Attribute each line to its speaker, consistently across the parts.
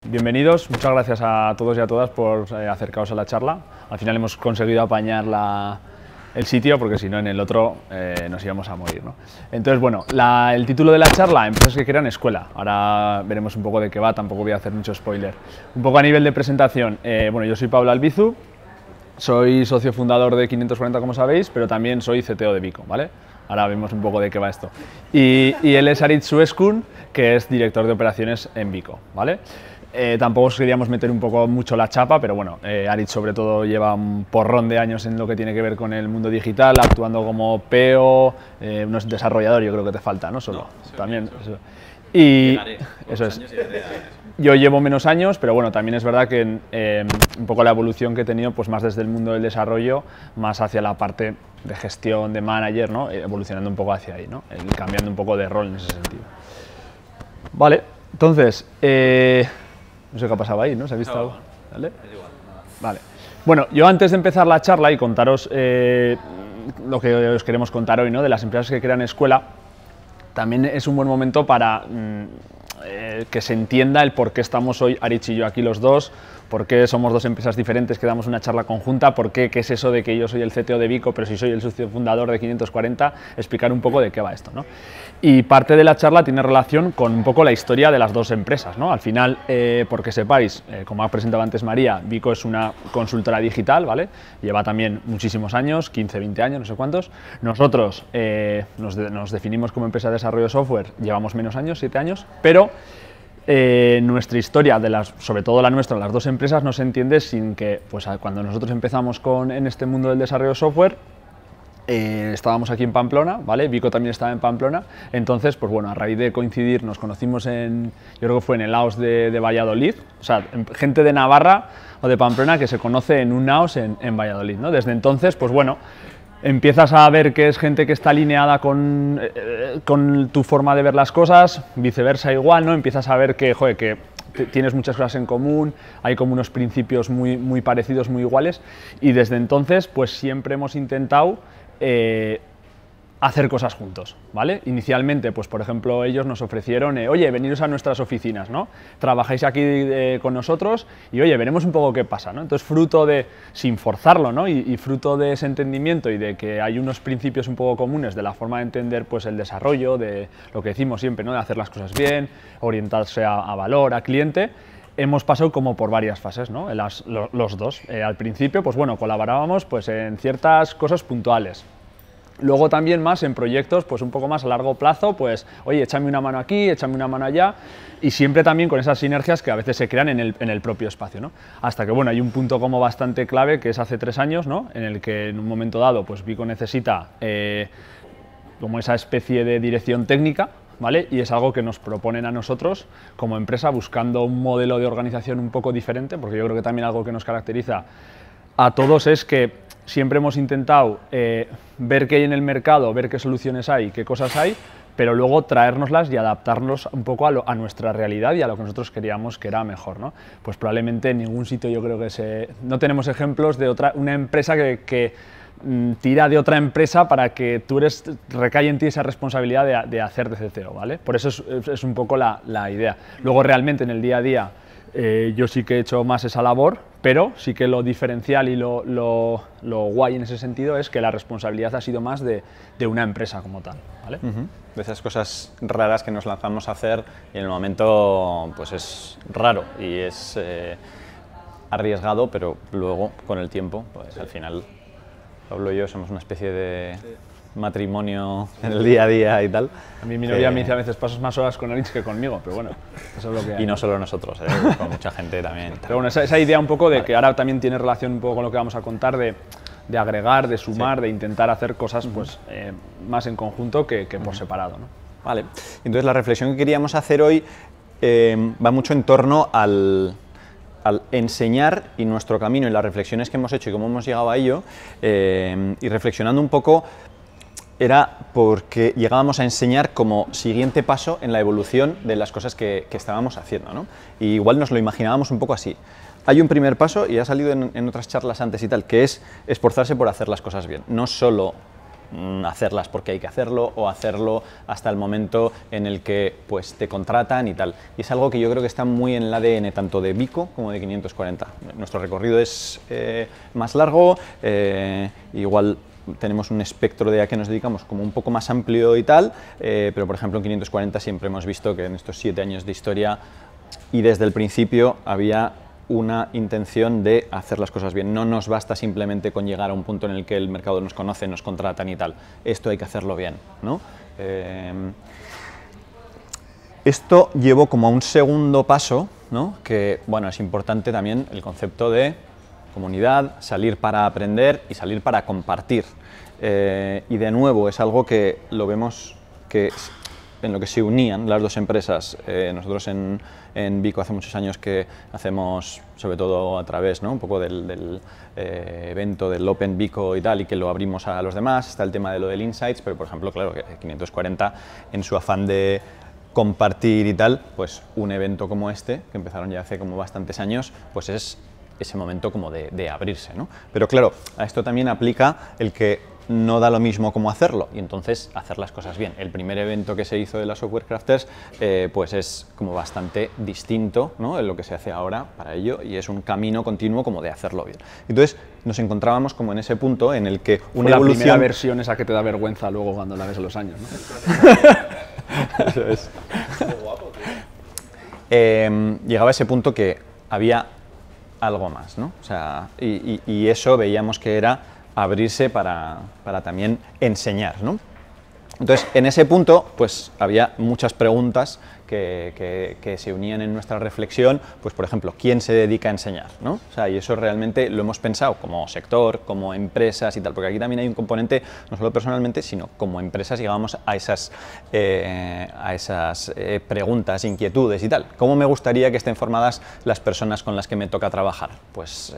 Speaker 1: Bienvenidos, muchas gracias a todos y a todas por acercaros a la charla. Al final hemos conseguido apañar el sitio porque si no en el otro nos íbamos a morir, ¿no? Entonces, bueno, el título de la charla, Empresas que crean escuela. Ahora veremos un poco de qué va, tampoco voy a hacer mucho spoiler. Un poco a nivel de presentación, bueno, yo soy Pablo Albizu, soy socio fundador de 540, como sabéis, pero también soy CTO de Vico, ¿vale? Ahora vemos un poco de qué va esto. Y él es Aritz Sueskun, que es director de operaciones en Vico, ¿vale? Tampoco os queríamos meter un poco mucho la chapa, pero bueno, Aritz sobre todo lleva un porrón de años en lo que tiene que ver con el mundo digital, actuando como PO, no es desarrollador, yo creo que te falta, ¿no? Solo, no, también. Eso. Y eso es. Yo llevo menos años, pero bueno, también es verdad que un poco la evolución que he tenido, pues más desde el mundo del desarrollo, más hacia la parte de gestión, de manager, ¿no? Evolucionando un poco hacia ahí, ¿no? Cambiando un poco de rol en ese sentido. Vale, entonces, no sé qué ha pasado ahí, ¿no? ¿Se ha visto algo? ¿Vale? Es igual. Vale. Bueno, yo antes de empezar la charla y contaros lo que os queremos contar hoy, ¿no? De las empresas que crean escuela, también es un buen momento para que se entienda el por qué estamos hoy Aritz y yo aquí los dos, por qué somos dos empresas diferentes que damos una charla conjunta, por qué es eso de que yo soy el CTO de Vico, pero si soy el socio fundador de 540, explicar un poco de qué va esto, ¿no? Y parte de la charla tiene relación con un poco la historia de las dos empresas, ¿no? Al final, porque sepáis, como ha presentado antes María, Vico es una consultora digital, ¿vale? Lleva también muchísimos años, 15, 20 años, no sé cuántos. Nosotros nos definimos como empresa de desarrollo de software, llevamos menos años, 7 años, pero nuestra historia, sobre todo la nuestra, las dos empresas, no se entiende sin que, pues cuando nosotros empezamos en este mundo del desarrollo de software, estábamos aquí en Pamplona, ¿vale? Vico también estaba en Pamplona, entonces, pues bueno, a raíz de coincidir nos conocimos yo creo que fue en el AOS de Valladolid, o sea, gente de Navarra o de Pamplona que se conoce en un AOS en Valladolid, ¿no? Desde entonces, pues bueno, empiezas a ver que es gente que está alineada con tu forma de ver las cosas, viceversa igual, ¿no? Empiezas a ver que, joder, que tienes muchas cosas en común, hay como unos principios muy, muy parecidos, muy iguales, y desde entonces, pues siempre hemos intentado hacer cosas juntos, ¿vale? Inicialmente, pues por ejemplo, ellos nos ofrecieron, oye, veniros a nuestras oficinas, ¿no? Trabajáis aquí con nosotros y, oye, veremos un poco qué pasa, ¿no? Entonces, fruto de, sin forzarlo, ¿no? Y fruto de ese entendimiento y de que hay unos principios un poco comunes de la forma de entender, pues, el desarrollo, de lo que decimos siempre, ¿no? De hacer las cosas bien, orientarse a valor, a cliente. Hemos pasado como por varias fases, ¿no? Los dos. Al principio, pues bueno, colaborábamos pues, en ciertas cosas puntuales. Luego también más en proyectos, pues un poco más a largo plazo, pues, oye, échame una mano aquí, échame una mano allá, y siempre también con esas sinergias que a veces se crean en el propio espacio, ¿no? Hasta que, bueno, hay un punto como bastante clave, que es hace 3 años, ¿no? En el que en un momento dado, pues Vico necesita como esa especie de dirección técnica, ¿vale? Y es algo que nos proponen a nosotros como empresa buscando un modelo de organización un poco diferente, porque yo creo que también algo que nos caracteriza a todos es que siempre hemos intentado ver qué hay en el mercado, ver qué soluciones hay, qué cosas hay, pero luego traérnoslas y adaptarnos un poco a nuestra realidad y a lo que nosotros queríamos que era mejor, ¿no? Pues probablemente en ningún sitio yo creo que no tenemos ejemplos de una empresa que tira de otra empresa para que recae en ti esa responsabilidad de hacer de CTO, ¿vale? Por eso es un poco la idea. Luego realmente en el día a día yo sí que he hecho más esa labor, pero sí que lo diferencial y lo guay en ese sentido es que la responsabilidad ha sido más de una empresa como tal, ¿vale?
Speaker 2: De esas cosas raras que nos lanzamos a hacer y en el momento pues es raro y es arriesgado, pero luego con el tiempo, pues al final Pablo y yo somos una especie de matrimonio en el día a día y tal.
Speaker 1: A mí mi novia me dice a veces pasas más horas con Aritz que conmigo, pero bueno, eso es lo que hay.
Speaker 2: Y no solo nosotros, con mucha gente también.
Speaker 1: Pero bueno, esa idea un poco de que ahora también tiene relación un poco con lo que vamos a contar de agregar, de sumar, de intentar hacer cosas pues, más en conjunto que por separado, ¿no?
Speaker 2: Vale, entonces la reflexión que queríamos hacer hoy va mucho en torno al enseñar y nuestro camino y las reflexiones que hemos hecho y cómo hemos llegado a ello, y reflexionando un poco, era porque llegábamos a enseñar como siguiente paso en la evolución de las cosas que estábamos haciendo, ¿no? Y igual nos lo imaginábamos un poco así. Hay un primer paso, y ha salido en otras charlas antes y tal, que es esforzarse por hacer las cosas bien. No solo hacerlas porque hay que hacerlo o hacerlo hasta el momento en el que pues, te contratan y tal. Y es algo que yo creo que está muy en el ADN tanto de Vico como de 540. Nuestro recorrido es más largo, igual tenemos un espectro de a qué nos dedicamos como un poco más amplio y tal, pero por ejemplo en 540 siempre hemos visto que en estos 7 años de historia y desde el principio había una intención de hacer las cosas bien. No nos basta simplemente con llegar a un punto en el que el mercado nos conoce, nos contratan y tal. Esto hay que hacerlo bien, ¿no? Esto llevó como a un segundo paso, ¿no? Que bueno, es importante también el concepto de comunidad, salir para aprender y salir para compartir. Y de nuevo es algo que lo vemos que en lo que se unían las dos empresas. Nosotros en Vico hace muchos años que hacemos, sobre todo a través, ¿no? Un poco del evento del Open Vico y tal, y que lo abrimos a los demás. Está el tema de lo del Insights, pero por ejemplo, claro, que 540 en su afán de compartir y tal, pues un evento como este, que empezaron ya hace como bastantes años, pues es ese momento como de abrirse, ¿no? Pero claro, a esto también aplica el que no da lo mismo cómo hacerlo y entonces hacer las cosas bien. El primer evento que se hizo de las Software Crafters pues es como bastante distinto, ¿no? En lo que se hace ahora para ello y es un camino continuo como de hacerlo bien. Entonces nos encontrábamos como en ese punto en el que una
Speaker 1: la
Speaker 2: evolución...
Speaker 1: primera versión esa que te da vergüenza luego cuando la ves a los años, ¿no?
Speaker 2: Eso es. Llegaba a ese punto que había algo más, ¿no? O sea, y eso veíamos que era abrirse para también enseñar, ¿no? Entonces, en ese punto, pues había muchas preguntas que se unían en nuestra reflexión, pues por ejemplo, ¿quién se dedica a enseñar? ¿No? O sea, y eso realmente lo hemos pensado como sector, como empresas y tal, porque aquí también hay un componente, no solo personalmente, sino como empresas llegamos a esas preguntas, inquietudes y tal. ¿Cómo me gustaría que estén formadas las personas con las que me toca trabajar? Pues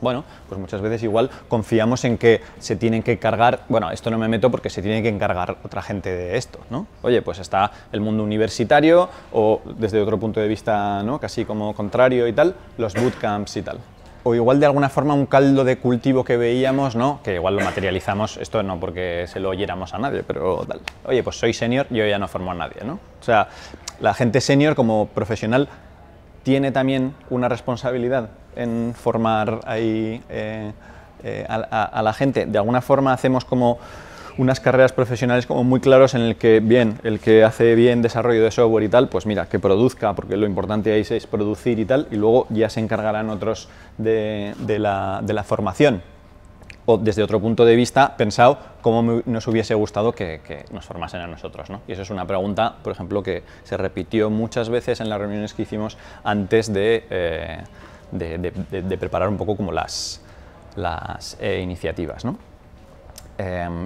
Speaker 2: bueno, pues muchas veces igual confiamos en que se tienen que encargar, bueno, esto no me meto porque se tiene que encargar otra gente de esto, ¿no? Oye, pues está el mundo universitario o desde otro punto de vista, ¿no? Casi como contrario y tal, los bootcamps y tal. O igual de alguna forma un caldo de cultivo que veíamos, ¿no? Que igual lo materializamos, esto no porque se lo oyéramos a nadie, pero tal. Oye, pues soy senior, yo ya no formo a nadie, ¿no? O sea, la gente senior como profesional tiene también una responsabilidad en formar ahí a la gente. De alguna forma hacemos como unas carreras profesionales como muy claros en el que, bien, el que hace bien desarrollo de software y tal, pues mira, que produzca, porque lo importante ahí es producir y tal, y luego ya se encargarán otros de la formación. O desde otro punto de vista, pensado cómo nos hubiese gustado que nos formasen a nosotros, ¿no? Y eso es una pregunta, por ejemplo, que se repitió muchas veces en las reuniones que hicimos antes de preparar un poco como las iniciativas, ¿no?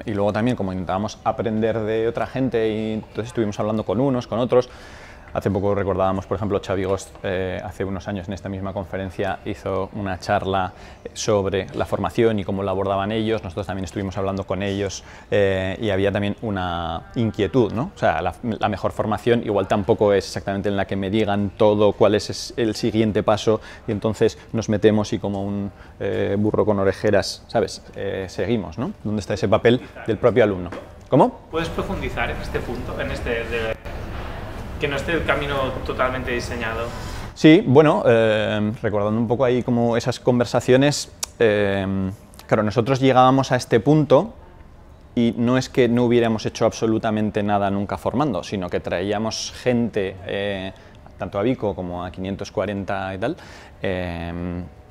Speaker 2: Y luego también, como intentábamos aprender de otra gente, y entonces estuvimos hablando con unos, con otros. Hace poco recordábamos, por ejemplo, Xavi Gost, hace unos años en esta misma conferencia hizo una charla sobre la formación y cómo la abordaban ellos. Nosotros también estuvimos hablando con ellos y había también una inquietud, ¿no? O sea, la mejor formación igual tampoco es exactamente en la que me digan todo cuál es el siguiente paso y entonces nos metemos y como un burro con orejeras, ¿sabes? Seguimos, ¿no? ¿Dónde está ese papel del propio alumno? ¿Cómo?
Speaker 3: ¿Puedes profundizar en este punto, en que no esté el camino totalmente diseñado?
Speaker 2: Sí, bueno, recordando un poco ahí como esas conversaciones, claro, nosotros llegábamos a este punto y no es que no hubiéramos hecho absolutamente nada nunca formando, sino que traíamos gente, tanto a Vico como a 540 y tal,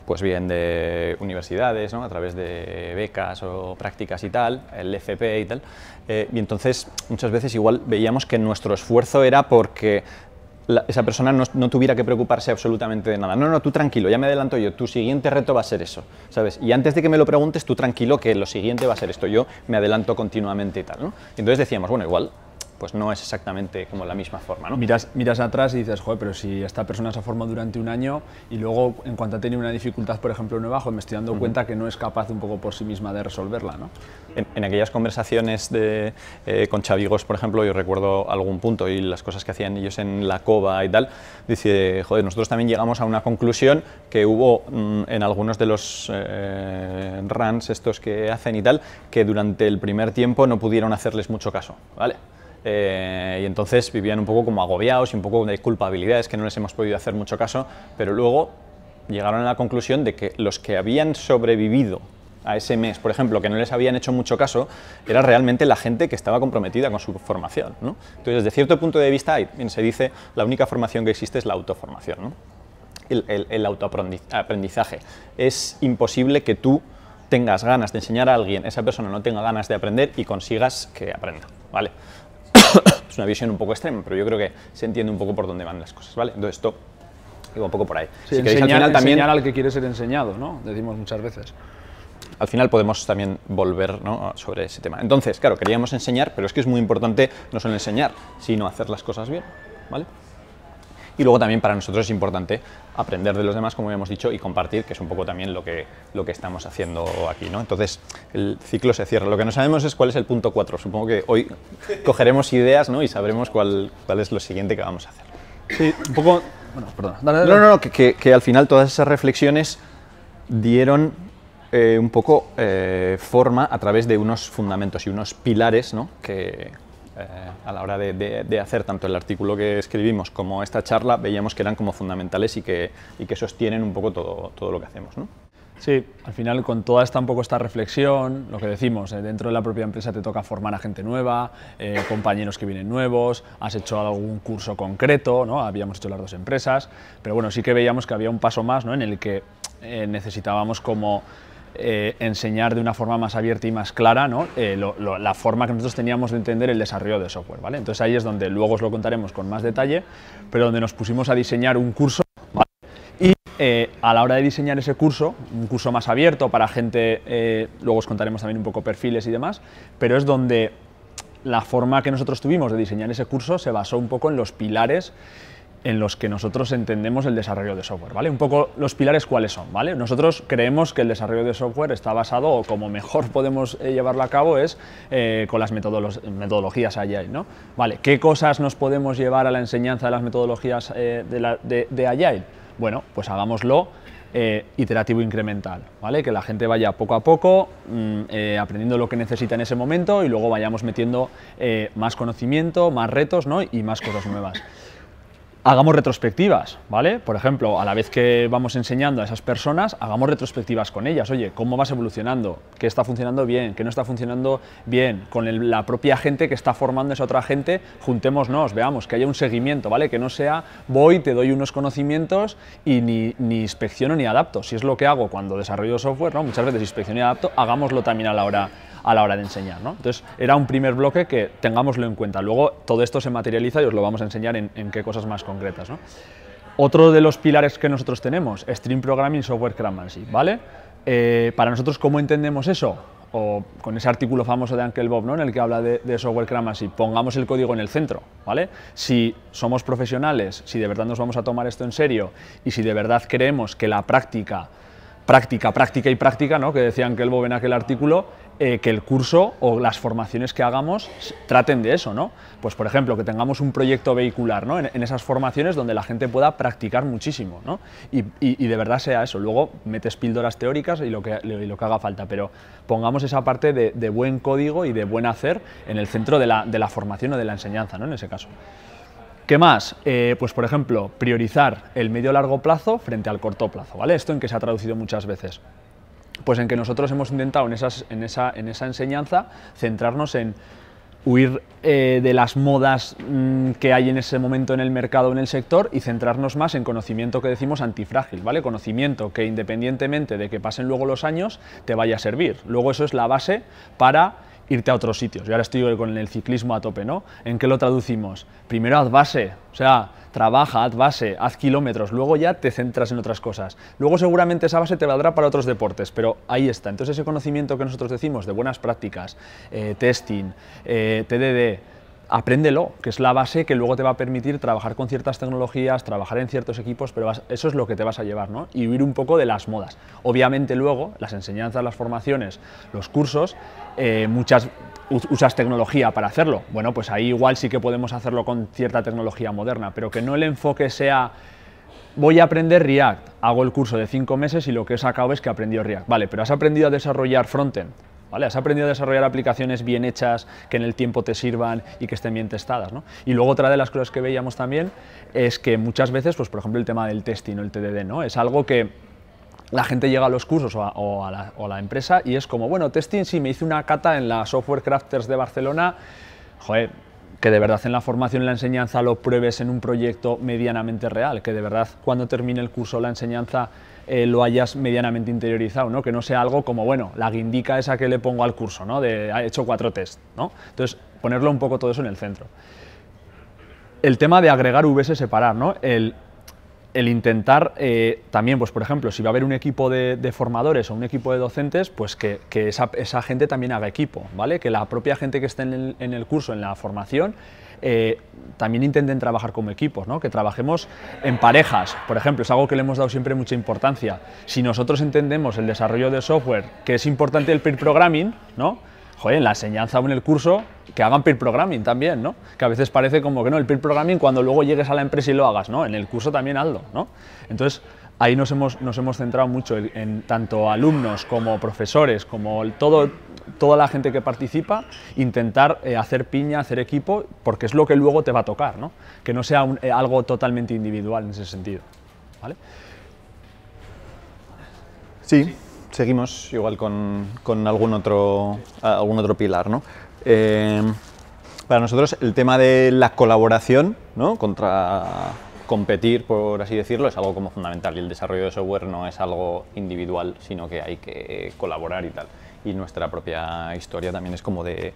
Speaker 2: pues bien de universidades, ¿no? A través de becas o prácticas y tal, el FP y tal, y entonces muchas veces igual veíamos que nuestro esfuerzo era porque esa persona no tuviera que preocuparse absolutamente de nada. No, no, tú tranquilo, ya me adelanto yo, tu siguiente reto va a ser eso, ¿sabes? Y antes de que me lo preguntes, tú tranquilo que lo siguiente va a ser esto, yo me adelanto continuamente y tal, ¿no? Y entonces decíamos, bueno, igual pues no es exactamente como la misma forma, ¿no?
Speaker 1: Miras atrás y dices, joder, pero si esta persona se ha formado durante un año y luego en cuanto ha tenido una dificultad, por ejemplo, nueva, joder, me estoy dando cuenta que no es capaz un poco por sí misma de resolverla, ¿no?
Speaker 2: En aquellas conversaciones con chavigos, por ejemplo, yo recuerdo algún punto y las cosas que hacían ellos en la cova y tal, dice, joder, nosotros también llegamos a una conclusión que hubo en algunos de los runs estos que hacen y tal, que durante el primer tiempo no pudieron hacerles mucho caso, ¿vale? Y entonces vivían un poco como agobiados y un poco de culpabilidades que no les hemos podido hacer mucho caso, pero luego llegaron a la conclusión de que los que habían sobrevivido a ese mes, por ejemplo, que no les habían hecho mucho caso, era realmente la gente que estaba comprometida con su formación, ¿no? Entonces, desde cierto punto de vista, se dice, la única formación que existe es la autoformación, ¿no? El autoaprendizaje. Es imposible que tú tengas ganas de enseñar a alguien, esa persona no tenga ganas de aprender y consigas que aprenda, ¿vale? Es una visión un poco extrema, pero yo creo que se entiende un poco por dónde van las cosas, ¿vale? Entonces esto digo un poco por ahí.
Speaker 1: Sí, si queréis, al final también enseñar al que quiere ser enseñado, ¿no? Decimos muchas veces.
Speaker 2: Al final podemos también volver, ¿no?, sobre ese tema. Entonces, claro, queríamos enseñar, pero es que es muy importante no solo enseñar, sino hacer las cosas bien, ¿vale? Y luego también para nosotros es importante aprender de los demás, como habíamos dicho, y compartir, que es un poco también lo que estamos haciendo aquí, ¿no? Entonces, el ciclo se cierra. Lo que no sabemos es cuál es el punto 4. Supongo que hoy cogeremos ideas, ¿no?, y sabremos cuál es lo siguiente que vamos a hacer.
Speaker 1: Sí, un poco... Bueno, perdón. Dale.
Speaker 2: No, que al final todas esas reflexiones dieron un poco forma a través de unos fundamentos y unos pilares, ¿no?, que a la hora de hacer tanto el artículo que escribimos como esta charla veíamos que eran como fundamentales y que sostienen un poco todo lo que hacemos, ¿no?
Speaker 1: Sí, al final con toda esta reflexión, lo que decimos, dentro de la propia empresa te toca formar a gente nueva, compañeros que vienen nuevos, has hecho algún curso concreto, ¿no? Habíamos hecho las dos empresas, pero bueno, sí que veíamos que había un paso más, ¿no?, en el que necesitábamos como enseñar de una forma más abierta y más clara, ¿no?, la forma que nosotros teníamos de entender el desarrollo de software, ¿vale? Entonces ahí es donde luego os lo contaremos con más detalle, pero donde nos pusimos a diseñar un curso, ¿vale? Y a la hora de diseñar ese curso, un curso más abierto para gente, luego os contaremos también un poco perfiles y demás, pero es donde la forma que nosotros tuvimos de diseñar ese curso se basó un poco en los pilares en los que nosotros entendemos el desarrollo de software, ¿vale? Un poco los pilares cuáles son, ¿vale? Nosotros creemos que el desarrollo de software está basado, o como mejor podemos llevarlo a cabo, es con las metodologías Agile, ¿no? Vale, ¿qué cosas nos podemos llevar a la enseñanza de las metodologías de Agile? Bueno, pues hagámoslo iterativo incremental, ¿vale? Que la gente vaya poco a poco aprendiendo lo que necesita en ese momento y luego vayamos metiendo más conocimiento, más retos, ¿no?, y más cosas nuevas. Hagamos retrospectivas, ¿vale? Por ejemplo, a la vez que vamos enseñando a esas personas, hagamos retrospectivas con ellas. Oye, ¿cómo vas evolucionando? ¿Qué está funcionando bien? ¿Qué no está funcionando bien? Con la propia gente que está formando esa otra gente, juntémonos, veamos, que haya un seguimiento, ¿vale? Que no sea voy, te doy unos conocimientos y ni inspecciono ni adapto. Si es lo que hago cuando desarrollo software, ¿no?, muchas veces inspecciono y adapto, hagámoslo también a la hora de enseñar, ¿no? Entonces, era un primer bloque que tengámoslo en cuenta. Luego, todo esto se materializa y os lo vamos a enseñar en qué cosas más concretas, ¿no? Otro de los pilares que nosotros tenemos, Stream Programming, Software Cramancy, ¿vale? Para nosotros, ¿cómo entendemos eso? O con ese artículo famoso de Uncle Bob, ¿no?, en el que habla de Software Cramancy, pongamos el código en el centro, ¿vale? Si somos profesionales, si de verdad nos vamos a tomar esto en serio y si de verdad creemos que la práctica, ¿no?, que decía Uncle Bob en aquel artículo, que el curso o las formaciones que hagamos traten de eso, ¿no? Pues, por ejemplo, que tengamos un proyecto vehicular, ¿no?, en esas formaciones donde la gente pueda practicar muchísimo, ¿no? Y de verdad sea eso. Luego metes píldoras teóricas y lo que haga falta, pero pongamos esa parte de buen código y de buen hacer en el centro de la formación o de la enseñanza, ¿no?, en ese caso. ¿Qué más? Pues, por ejemplo, priorizar el medio-largo plazo frente al corto plazo, ¿vale? ¿Esto en qué se ha traducido muchas veces? Pues en que nosotros hemos intentado en esa enseñanza centrarnos en huir de las modas que hay en ese momento en el mercado o en el sector y centrarnos más en conocimiento que decimos antifrágil, ¿vale? Conocimiento que independientemente de que pasen luego los años te vaya a servir. Luego eso es la base para irte a otros sitios. Yo ahora estoy con el ciclismo a tope, ¿no? ¿En qué lo traducimos? Primero haz base, o sea, trabaja, haz base, haz kilómetros, luego ya te centras en otras cosas. Luego seguramente esa base te valdrá para otros deportes, pero ahí está. Entonces ese conocimiento que nosotros decimos de buenas prácticas, testing, TDD, apréndelo, que es la base que luego te va a permitir trabajar con ciertas tecnologías, trabajar en ciertos equipos, pero eso es lo que te vas a llevar, ¿no? Y huir un poco de las modas. Obviamente luego, las enseñanzas, las formaciones, los cursos, usas tecnología para hacerlo. Bueno, pues ahí igual sí que podemos hacerlo con cierta tecnología moderna, pero que no el enfoque sea voy a aprender React, hago el curso de 5 meses y lo que he sacado es que he aprendido React. Vale, pero has aprendido a desarrollar frontend. ¿Vale? Has aprendido a desarrollar aplicaciones bien hechas, que en el tiempo te sirvan y que estén bien testadas, ¿no? Y luego otra de las cosas que veíamos también es que muchas veces, pues por ejemplo el tema del testing o el TDD, ¿no? Es algo que la gente llega a los cursos o a la empresa y es como, bueno, testing sí, me hice una cata en la Software Crafters de Barcelona, joder, que de verdad en la formación y la enseñanza lo pruebes en un proyecto medianamente real, que de verdad cuando termine el curso o la enseñanza lo hayas medianamente interiorizado, ¿no? Que no sea algo como, bueno, la guindica esa que le pongo al curso, ¿no? De he hecho 4 tests, ¿no? Entonces, ponerlo un poco todo eso en el centro. El tema de agregar VS separar, ¿no? El intentar también, pues por ejemplo, si va a haber un equipo de formadores o un equipo de docentes, pues que esa gente también haga equipo, ¿vale? Que la propia gente que esté en el curso, en la formación, también intenten trabajar como equipos, ¿no? Que trabajemos en parejas, por ejemplo, es algo que le hemos dado siempre mucha importancia. Si nosotros entendemos el desarrollo de software, que es importante el peer programming, ¿no? Joder, en la enseñanza o en el curso, que hagan peer programming también, ¿no? Que a veces parece como que no, el peer programming cuando luego llegues a la empresa y lo hagas, ¿no? En el curso también hazlo, ¿no? Entonces, ahí nos hemos centrado mucho en tanto alumnos como profesores, como toda la gente que participa, intentar hacer piña, hacer equipo, porque es lo que luego te va a tocar, ¿no? Que no sea algo totalmente individual en ese sentido, ¿vale?
Speaker 2: Sí. Seguimos igual con algún otro pilar, ¿no? Para nosotros el tema de la colaboración, ¿no? Contra competir, por así decirlo, es algo como fundamental, y el desarrollo de software no es algo individual, sino que hay que colaborar y tal. Y nuestra propia historia también es como de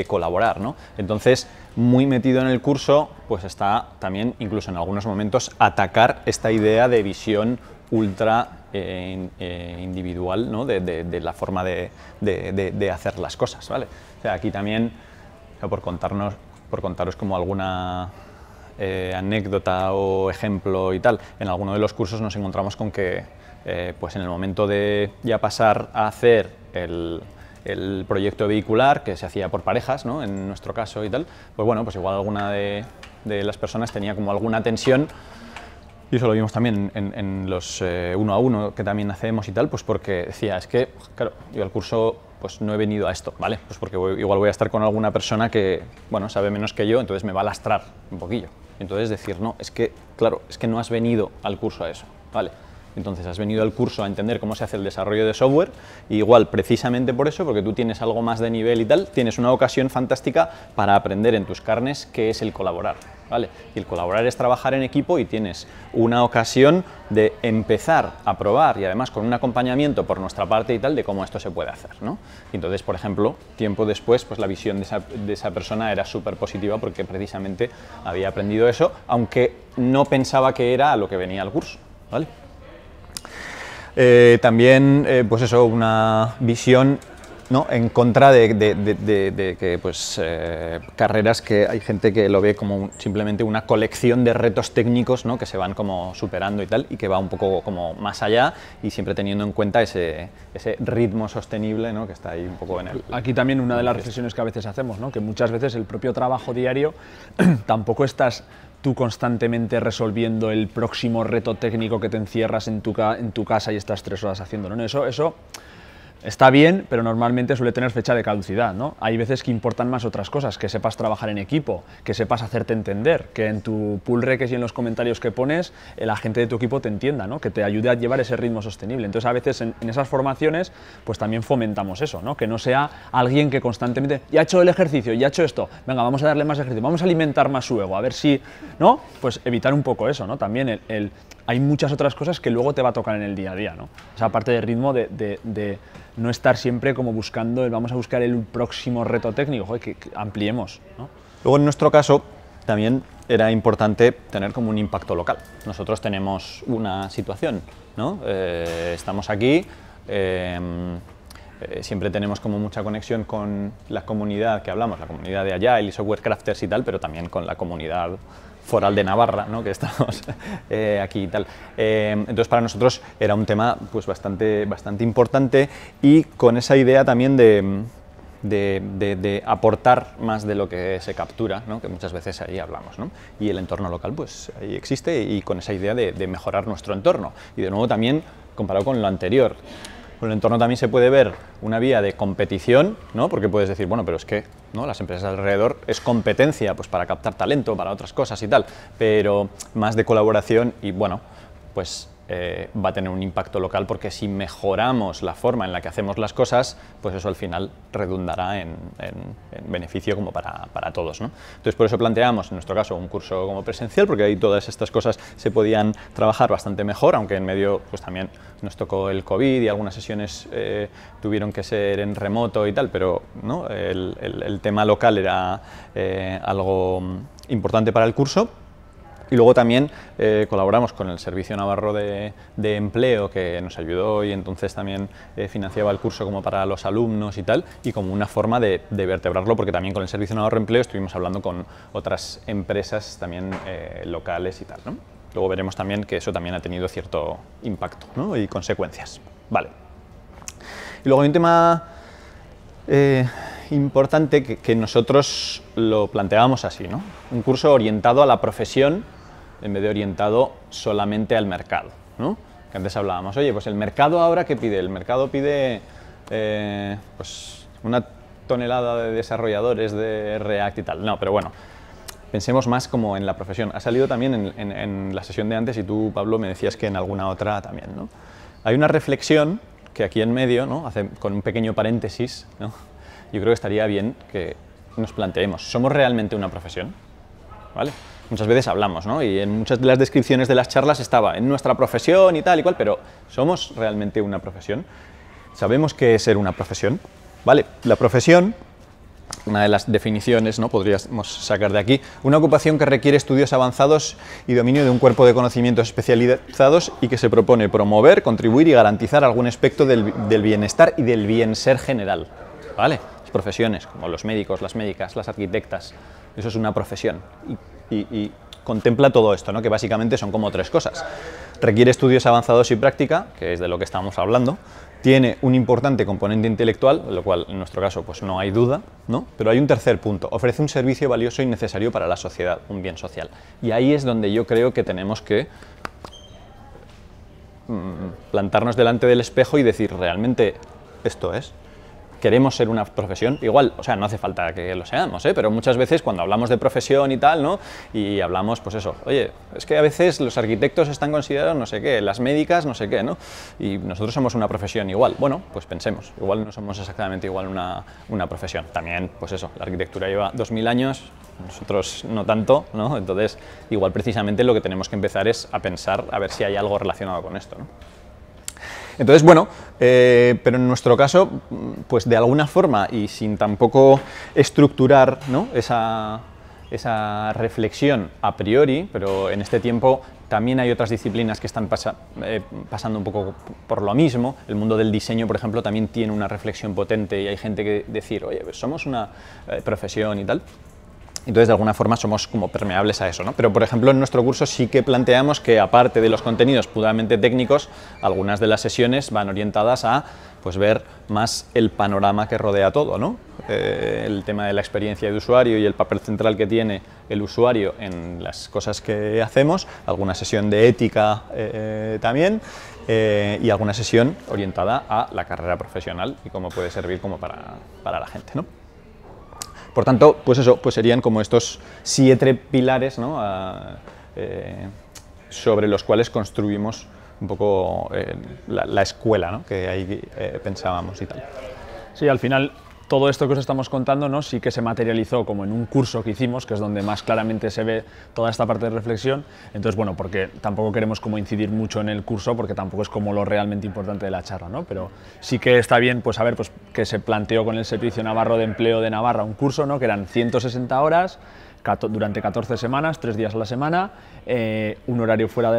Speaker 2: colaborar, ¿no? Entonces, muy metido en el curso, pues está también, incluso en algunos momentos, atacar esta idea de visión ultra individual, ¿no? de la forma de hacer las cosas, ¿vale? O sea, aquí también, o sea, por contaros como alguna anécdota o ejemplo y tal, en alguno de los cursos nos encontramos con que pues en el momento de ya pasar a hacer el proyecto vehicular, que se hacía por parejas, ¿no? En nuestro caso y tal, pues bueno, pues igual alguna de las personas tenía como alguna tensión. Y eso lo vimos también en los 1 a 1 que también hacemos y tal, pues porque decía, es que, claro, yo al curso pues no he venido a esto, ¿vale? Pues porque igual voy a estar con alguna persona que, bueno, sabe menos que yo, entonces me va a lastrar un poquillo. Entonces decir, no, es que, claro, es que no has venido al curso a eso, ¿vale? Entonces has venido al curso a entender cómo se hace el desarrollo de software, y igual precisamente por eso, porque tú tienes algo más de nivel y tal, tienes una ocasión fantástica para aprender en tus carnes qué es el colaborar, ¿vale? Y el colaborar es trabajar en equipo, y tienes una ocasión de empezar a probar, y además con un acompañamiento por nuestra parte y tal, de cómo esto se puede hacer, ¿no? Y entonces, por ejemplo, tiempo después, pues la visión de esa persona era súper positiva, porque precisamente había aprendido eso, aunque no pensaba que era a lo que venía al curso, ¿vale? También, pues eso, una visión, ¿no? En contra de que pues, carreras que hay gente que lo ve como simplemente una colección de retos técnicos, ¿no? Que se van como superando y tal, y que va un poco como más allá, y siempre teniendo en cuenta ese ritmo sostenible, ¿no? Que está ahí un poco en el...
Speaker 1: Aquí también una de las reflexiones que a veces hacemos, ¿no? Que muchas veces el propio trabajo diario tampoco estás tú constantemente resolviendo el próximo reto técnico que te encierras en tu casa y estás 3 horas haciendo, ¿no? Eso está bien, pero normalmente suele tener fecha de caducidad, ¿no? Hay veces que importan más otras cosas, que sepas trabajar en equipo, que sepas hacerte entender, que en tu pull request y en los comentarios que pones la gente de tu equipo te entienda, ¿no? Que te ayude a llevar ese ritmo sostenible. Entonces, a veces en esas formaciones, pues también fomentamos eso, ¿no? Que no sea alguien que constantemente, ya ha hecho el ejercicio, ya ha hecho esto, venga, vamos a darle más ejercicio, vamos a alimentar más su ego, a ver si, ¿no? Pues evitar un poco eso, ¿no? También hay muchas otras cosas que luego te va a tocar en el día a día, ¿no? O sea, aparte del ritmo de no estar siempre como buscando, vamos a buscar el próximo reto técnico, joder, que ampliemos, ¿no?
Speaker 2: Luego, en nuestro caso, también era importante tener como un impacto local. Nosotros tenemos una situación, ¿no? Estamos aquí, siempre tenemos como mucha conexión con la comunidad que hablamos, la comunidad de Agile y Software Crafters y tal, pero también con la comunidad foral de Navarra, ¿no? Que estamos aquí y tal. Entonces para nosotros era un tema pues bastante importante y con esa idea también de aportar más de lo que se captura, ¿no? Que muchas veces ahí hablamos, ¿no? Y el entorno local pues ahí existe y con esa idea de mejorar nuestro entorno. Y de nuevo también comparado con lo anterior, con el entorno también se puede ver una vía de competición, ¿no? Porque puedes decir, bueno, pero es que, ¿no?, las empresas alrededor es competencia pues para captar talento, para otras cosas y tal, pero más de colaboración y bueno, pues va a tener un impacto local porque si mejoramos la forma en la que hacemos las cosas, pues eso al final redundará en beneficio como para todos, ¿no? Entonces por eso planteamos en nuestro caso un curso como presencial, porque ahí todas estas cosas se podían trabajar bastante mejor, aunque en medio pues también nos tocó el COVID y algunas sesiones tuvieron que ser en remoto y tal, pero ¿no? el tema local era algo importante para el curso. Y luego también colaboramos con el Servicio Navarro de Empleo, que nos ayudó y entonces también financiaba el curso como para los alumnos y tal, y como una forma de vertebrarlo, porque también con el Servicio Navarro de Empleo estuvimos hablando con otras empresas también locales y tal, ¿no? Luego veremos también que eso también ha tenido cierto impacto, ¿no? Y consecuencias. Vale. Y luego hay un tema importante que nosotros lo planteábamos así, ¿no? Un curso orientado a la profesión en vez de orientado solamente al mercado, ¿no? Que antes hablábamos, oye, pues el mercado ahora ¿qué pide? El mercado pide pues una tonelada de desarrolladores de React y tal. No, pero bueno, pensemos más como en la profesión. Ha salido también en la sesión de antes y tú, Pablo, me decías que en alguna otra también, ¿no? Hay una reflexión que aquí en medio, ¿no?, con un pequeño paréntesis, ¿no?, yo creo que estaría bien que nos planteemos, ¿somos realmente una profesión? ¿Vale? Muchas veces hablamos, ¿no? Y en muchas de las descripciones de las charlas estaba en nuestra profesión y tal y cual, pero ¿somos realmente una profesión? ¿Sabemos qué es ser una profesión? ¿Vale? La profesión, una de las definiciones, ¿no?, podríamos sacar de aquí, una ocupación que requiere estudios avanzados y dominio de un cuerpo de conocimientos especializados y que se propone promover, contribuir y garantizar algún aspecto del bienestar y del bien ser general, ¿vale? Las profesiones, como los médicos, las médicas, las arquitectas, eso es una profesión y contempla todo esto, ¿no?, que básicamente son como tres cosas. Requiere estudios avanzados y práctica, que es de lo que estamos hablando. Tiene un importante componente intelectual, lo cual en nuestro caso pues no hay duda, ¿no? Pero hay un tercer punto, ofrece un servicio valioso y necesario para la sociedad, un bien social. Y ahí es donde yo creo que tenemos que plantarnos delante del espejo y decir, ¿realmente esto es? ¿Queremos ser una profesión? Igual, o sea, no hace falta que lo seamos, pero muchas veces cuando hablamos de profesión y tal, ¿no?, y hablamos, pues eso, oye, es que a veces los arquitectos están considerados no sé qué, las médicas no sé qué, ¿no? Y nosotros somos una profesión igual. Bueno, pues pensemos, igual no somos exactamente igual una profesión. También, pues eso, la arquitectura lleva 2000 años, nosotros no tanto, ¿no? Entonces, igual precisamente lo que tenemos que empezar es a pensar a ver si hay algo relacionado con esto, ¿no? Entonces, bueno, pero en nuestro caso, pues de alguna forma y sin tampoco estructurar, ¿no?, esa reflexión a priori, pero en este tiempo también hay otras disciplinas que están pasando un poco por lo mismo. El mundo del diseño, por ejemplo, también tiene una reflexión potente y hay gente que decir, oye, pues somos una profesión y tal. Entonces, de alguna forma, somos como permeables a eso, ¿no? Pero, por ejemplo, en nuestro curso sí que planteamos que, aparte de los contenidos puramente técnicos, algunas de las sesiones van orientadas a pues, ver más el panorama que rodea todo, ¿no? El tema de la experiencia de usuario y el papel central que tiene el usuario en las cosas que hacemos, alguna sesión de ética también, y alguna sesión orientada a la carrera profesional y cómo puede servir como para la gente, ¿no? Por tanto, pues eso, pues serían como estos 7 pilares, ¿no?, sobre los cuales construimos un poco la escuela, ¿no?, que ahí pensábamos y tal.
Speaker 1: Sí, al final todo esto que os estamos contando, ¿no?, sí que se materializó como en un curso que hicimos, que es donde más claramente se ve toda esta parte de reflexión. Entonces, bueno, porque tampoco queremos como incidir mucho en el curso, porque tampoco es como lo realmente importante de la charla, ¿no? Pero sí que está bien, pues, saber pues, que se planteó con el Servicio Navarro de Empleo de Navarra un curso, ¿no?, que eran 160 horas, durante 14 semanas, 3 días a la semana, un horario fuera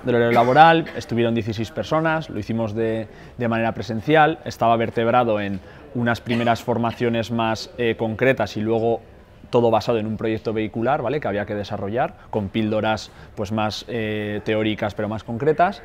Speaker 1: del horario laboral, estuvieron 16 personas, lo hicimos de manera presencial, estaba vertebrado en unas primeras formaciones más concretas y luego todo basado en un proyecto vehicular, ¿vale?, que había que desarrollar, con píldoras pues, más teóricas pero más concretas,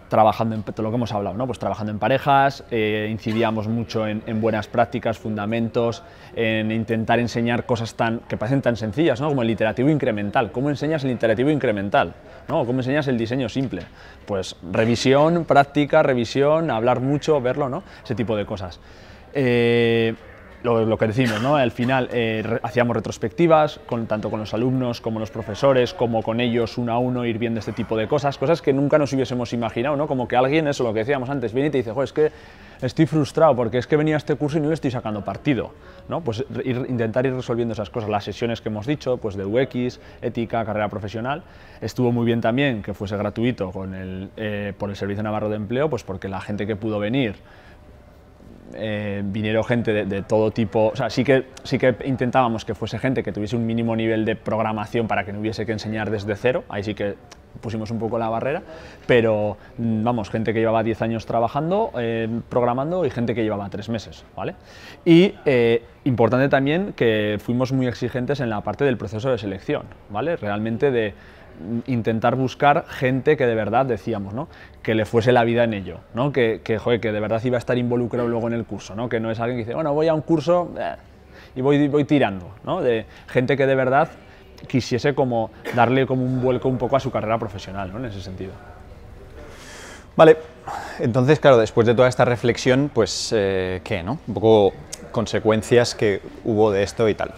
Speaker 1: trabajando en todo lo que hemos hablado, ¿no? Pues trabajando en parejas, incidíamos mucho en buenas prácticas, fundamentos, en intentar enseñar cosas que parecen tan sencillas, ¿no?, como el iterativo incremental. ¿Cómo enseñas el iterativo incremental? ¿No? ¿Cómo enseñas el diseño simple? Pues revisión, práctica, revisión, hablar mucho, verlo, ¿no? Ese tipo de cosas. Lo que decimos, ¿no? Al final hacíamos retrospectivas, tanto con los alumnos como los profesores, como con ellos uno a uno, ir viendo este tipo de cosas que nunca nos hubiésemos imaginado, ¿no? Como que alguien, eso lo que decíamos antes, viene y te dice, joder, es que estoy frustrado porque es que venía a este curso y no le estoy sacando partido, ¿no? Pues intentar ir resolviendo esas cosas. Las sesiones que hemos dicho, pues de UX, ética, carrera profesional, estuvo muy bien también que fuese gratuito por el Servicio Navarro de Empleo, pues porque la gente que pudo venir, vinieron gente de todo tipo, o sea, sí que intentábamos que fuese gente que tuviese un mínimo nivel de programación para que no hubiese que enseñar desde cero, ahí sí que pusimos un poco la barrera, pero vamos, gente que llevaba 10 años trabajando, programando, y gente que llevaba 3 meses, ¿vale? Y importante también que fuimos muy exigentes en la parte del proceso de selección, ¿vale? Realmente de intentar buscar gente que de verdad, decíamos, ¿no?, que le fuese la vida en ello, ¿no? Joder, que de verdad iba a estar involucrado luego en el curso, ¿no? Que no es alguien que dice, bueno, voy a un curso y voy tirando, ¿no? De gente que de verdad quisiese como darle como un vuelco un poco a su carrera profesional, ¿no?, en ese sentido.
Speaker 2: Vale, entonces, claro, después de toda esta reflexión, pues, ¿qué, no? Un poco consecuencias que hubo de esto y tal.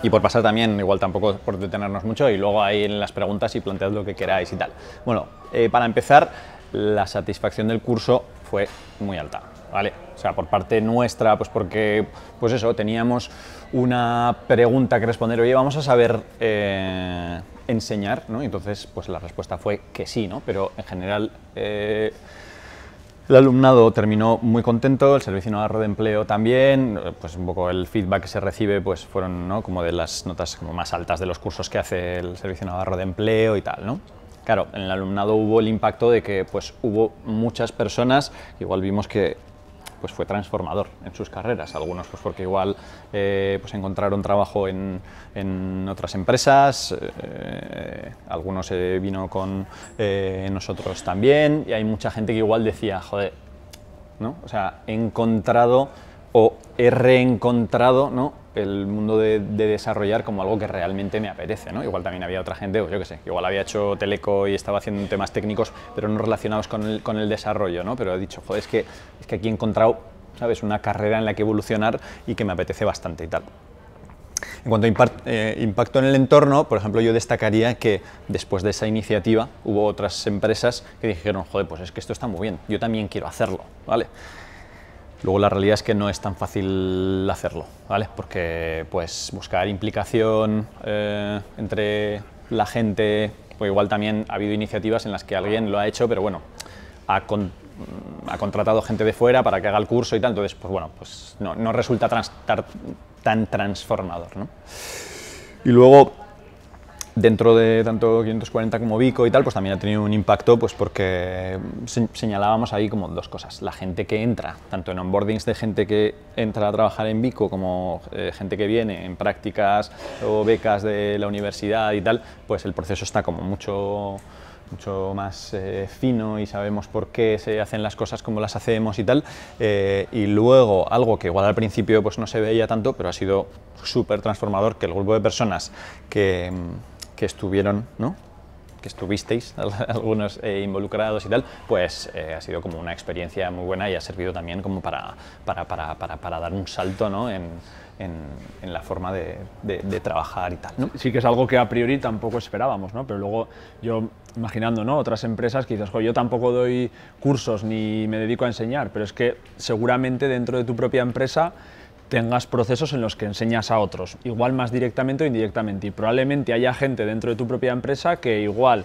Speaker 2: Y por pasar también, igual tampoco por detenernos mucho, y luego ahí en las preguntas y plantead lo que queráis y tal. Bueno, para empezar, la satisfacción del curso fue muy alta, ¿vale? O sea, por parte nuestra, pues porque, pues eso, teníamos una pregunta que responder, oye, vamos a saber enseñar, ¿no? Y entonces, pues la respuesta fue que sí, ¿no? Pero en general, el alumnado terminó muy contento, el Servicio Navarro de Empleo también, pues un poco el feedback que se recibe pues fueron, ¿no?, como de las notas como más altas de los cursos que hace el Servicio Navarro de Empleo y tal, ¿no? Claro, en el alumnado hubo el impacto de que pues hubo muchas personas, igual vimos que pues fue transformador en sus carreras, algunos pues porque igual pues encontraron trabajo en otras empresas, algunos vino con nosotros también, y hay mucha gente que igual decía, joder, ¿no? O sea, he encontrado o he reencontrado, ¿no?, el mundo de desarrollar como algo que realmente me apetece, ¿no? Igual también había otra gente, o yo qué sé, igual había hecho teleco y estaba haciendo temas técnicos, pero no relacionados con el desarrollo, ¿no? Pero he dicho, joder, es que aquí he encontrado, ¿sabes?, una carrera en la que evolucionar y que me apetece bastante y tal. En cuanto a impacto en el entorno, por ejemplo, yo destacaría que después de esa iniciativa hubo otras empresas que dijeron, joder, pues es que esto está muy bien, yo también quiero hacerlo, ¿vale? Luego la realidad es que no es tan fácil hacerlo, ¿vale? Porque pues buscar implicación entre la gente, pues igual también ha habido iniciativas en las que alguien lo ha hecho, pero bueno, ha contratado gente de fuera para que haga el curso y tal, entonces pues bueno, pues no resulta tan transformador, ¿no? Y luego, dentro de tanto 540 como Vico y tal, pues también ha tenido un impacto, pues porque señalábamos ahí como dos cosas. La gente que entra, tanto en onboardings de gente que entra a trabajar en Vico como gente que viene en prácticas o becas de la universidad y tal, pues el proceso está como mucho más fino y sabemos por qué se hacen las cosas como las hacemos y tal. Y luego, algo que igual al principio pues no se veía tanto, pero ha sido súper transformador, que el grupo de personas que estuvieron, ¿no?, que estuvisteis algunos involucrados y tal, pues ha sido como una experiencia muy buena y ha servido también como para dar un salto, ¿no?, en la forma de trabajar y tal, ¿no?
Speaker 1: Sí que es algo que a priori tampoco esperábamos, ¿no? Pero luego yo imaginando, ¿no?, otras empresas que dices, yo tampoco doy cursos ni me dedico a enseñar, pero es que seguramente dentro de tu propia empresa tengas procesos en los que enseñas a otros, igual más directamente o indirectamente, y probablemente haya gente dentro de tu propia empresa que igual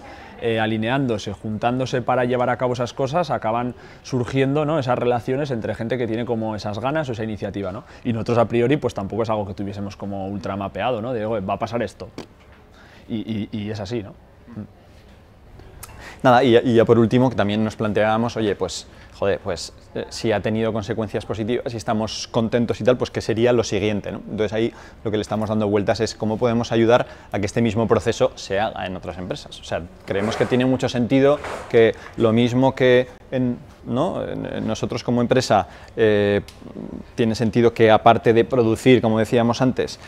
Speaker 1: alineándose, juntándose para llevar a cabo esas cosas, acaban surgiendo, ¿no?, esas relaciones entre gente que tiene como esas ganas o esa iniciativa, ¿no? Y nosotros a priori pues tampoco es algo que tuviésemos como ultra mapeado, ¿no?, de va a pasar esto, y es así, ¿no?
Speaker 2: Nada, y ya por último, que también nos planteábamos, oye, pues, joder, pues si ha tenido consecuencias positivas, si estamos contentos y tal, pues qué sería lo siguiente, ¿no? Entonces ahí lo que le estamos dando vueltas es cómo podemos ayudar a que este mismo proceso se haga en otras empresas. O sea, creemos que tiene mucho sentido que lo mismo que nosotros como empresa tiene sentido que aparte de producir, como decíamos antes,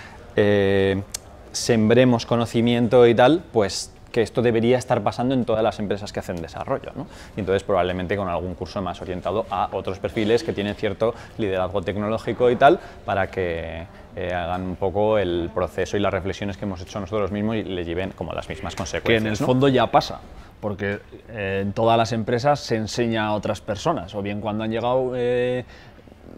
Speaker 2: sembremos conocimiento y tal, pues que esto debería estar pasando en todas las empresas que hacen desarrollo, ¿no? Y entonces probablemente con algún curso más orientado a otros perfiles que tienen cierto liderazgo tecnológico y tal, para que hagan un poco el proceso y las reflexiones que hemos hecho nosotros mismos y le lleven como las mismas consecuencias.
Speaker 1: Que en el fondo ya pasa, porque en todas las empresas se enseña a otras personas, o bien cuando han llegado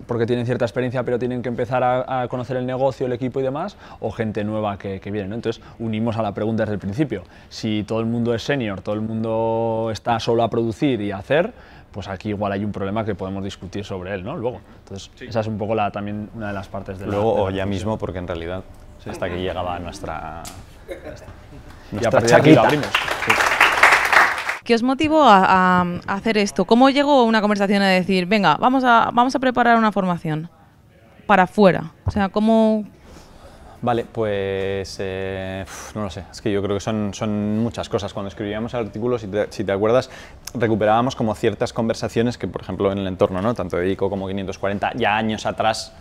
Speaker 1: porque tienen cierta experiencia pero tienen que empezar a conocer el negocio, el equipo y demás, o gente nueva que viene, ¿no? Entonces unimos a la pregunta desde el principio. Si todo el mundo es senior, todo el mundo está solo a producir y a hacer, pues aquí igual hay un problema que podemos discutir sobre él, ¿no? Luego. Entonces esa es un poco también una de las partes de
Speaker 2: luego,
Speaker 1: la
Speaker 2: o ya mismo, porque en realidad hasta que llegaba nuestra
Speaker 1: chaqueta. Abrimos. Sí.
Speaker 4: ¿Qué os motivó a hacer esto? ¿Cómo llegó una conversación a decir, venga, vamos a preparar una formación para afuera? O sea, ¿cómo...?
Speaker 2: Vale, pues no lo sé, es que yo creo que son muchas cosas. Cuando escribíamos el artículo, si te acuerdas, recuperábamos como ciertas conversaciones que, por ejemplo, en el entorno, ¿no? Tanto de ICO como 540, ya años atrás